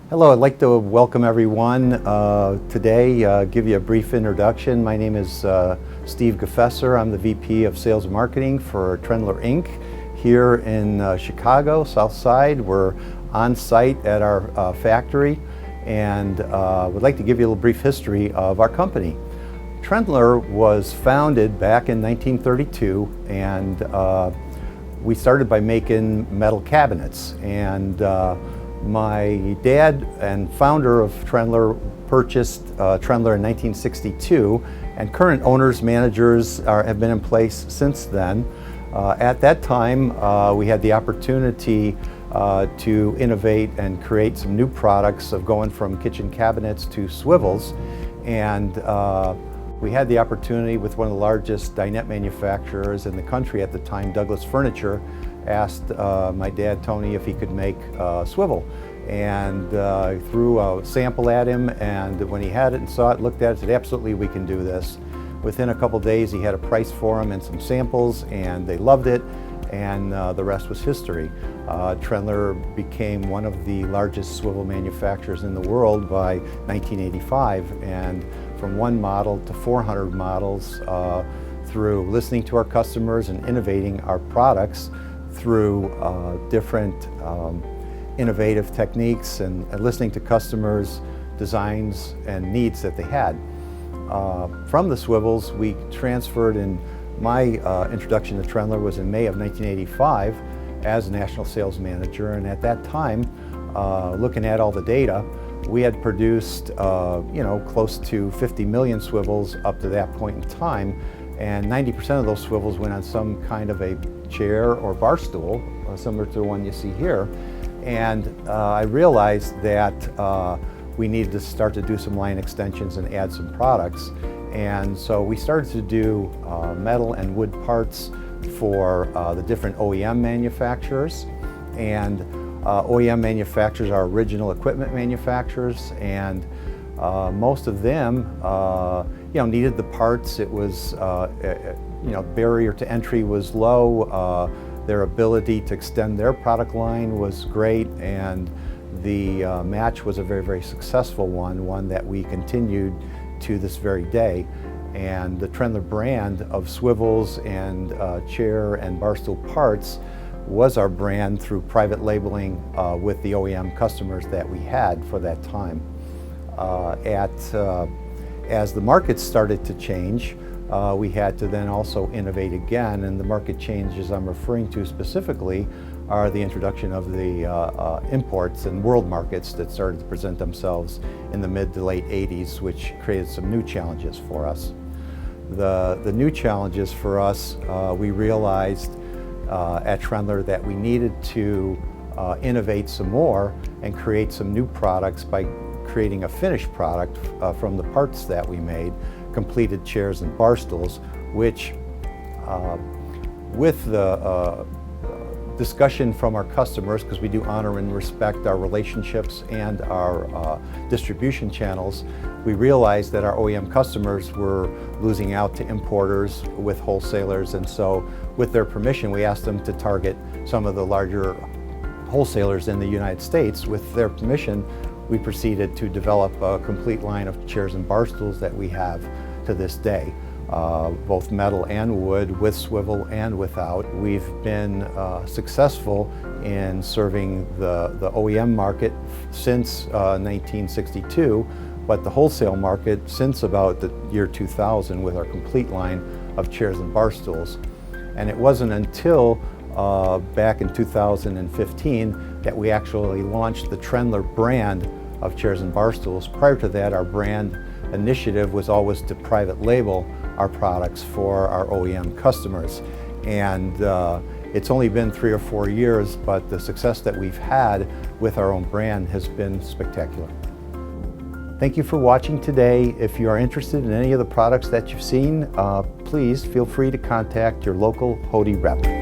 Hello, I'd like to welcome everyone today, give you a brief introduction. My name is Steve Geffesser. I'm the VP of Sales and Marketing for Trendler Inc. here in Chicago, South Side. We're on site at our factory and would like to give you a little brief history of our company. Trendler was founded back in 1932 and we started by making metal cabinets. And my dad and founder of Trendler purchased Trendler in 1962, and current owners, managers have been in place since then. At that time, we had the opportunity to innovate and create some new products of going from kitchen cabinets to swivels, and we had the opportunity with one of the largest dinette manufacturers in the country at the time, Douglas Furniture, asked my dad, Tony, if he could make a swivel. And threw a sample at him, and when he had it and saw it, looked at it, said, absolutely, we can do this. Within a couple days, he had a price for them and some samples, and they loved it, and the rest was history. Trendler became one of the largest swivel manufacturers in the world by 1985, and from one model to 400 models through listening to our customers and innovating our products through different innovative techniques and listening to customers' designs and needs that they had. From the swivels, we transferred, and my introduction to Trendler was in May of 1985 as a national sales manager, and at that time, looking at all the data, we had produced close to 50 million swivels up to that point in time, and 90% of those swivels went on some kind of a chair or bar stool, similar to the one you see here. And I realized that we needed to start to do some line extensions and add some products. And so we started to do metal and wood parts for the different OEM manufacturers. And OEM manufacturers are original equipment manufacturers, and most of them needed the parts. It was barrier to entry was low. Their ability to extend their product line was great, and the match was a very, very successful one that we continued to this very day. And the Trendler brand of swivels and chair and barstool parts was our brand through private labeling with the OEM customers that we had for that time. As the market started to change, we had to then also innovate again, and the market changes I'm referring to specifically are the introduction of the imports and world markets that started to present themselves in the mid to late 80s, which created some new challenges for us. The new challenges for us, we realized at Trendler that we needed to innovate some more and create some new products by creating a finished product from the parts that we made, completed chairs and bar stools, which with the discussion from our customers, because we do honor and respect our relationships and our distribution channels, we realized that our OEM customers were losing out to importers with wholesalers, and so with their permission we asked them to target some of the larger wholesalers in the United States. With their permission, we proceeded to develop a complete line of chairs and bar stools that we have to this day, both metal and wood, with swivel and without. We've been successful in serving the OEM market since 1962, but the wholesale market since about the year 2000 with our complete line of chairs and bar stools. And it wasn't until back in 2015 that we actually launched the Trendler brand of chairs and bar stools. Prior to that, our brand initiative was always to private label our products for our OEM customers. And it's only been 3 or 4 years, but the success that we've had with our own brand has been spectacular. Thank you for watching today. If you are interested in any of the products that you've seen, please feel free to contact your local Hode rep.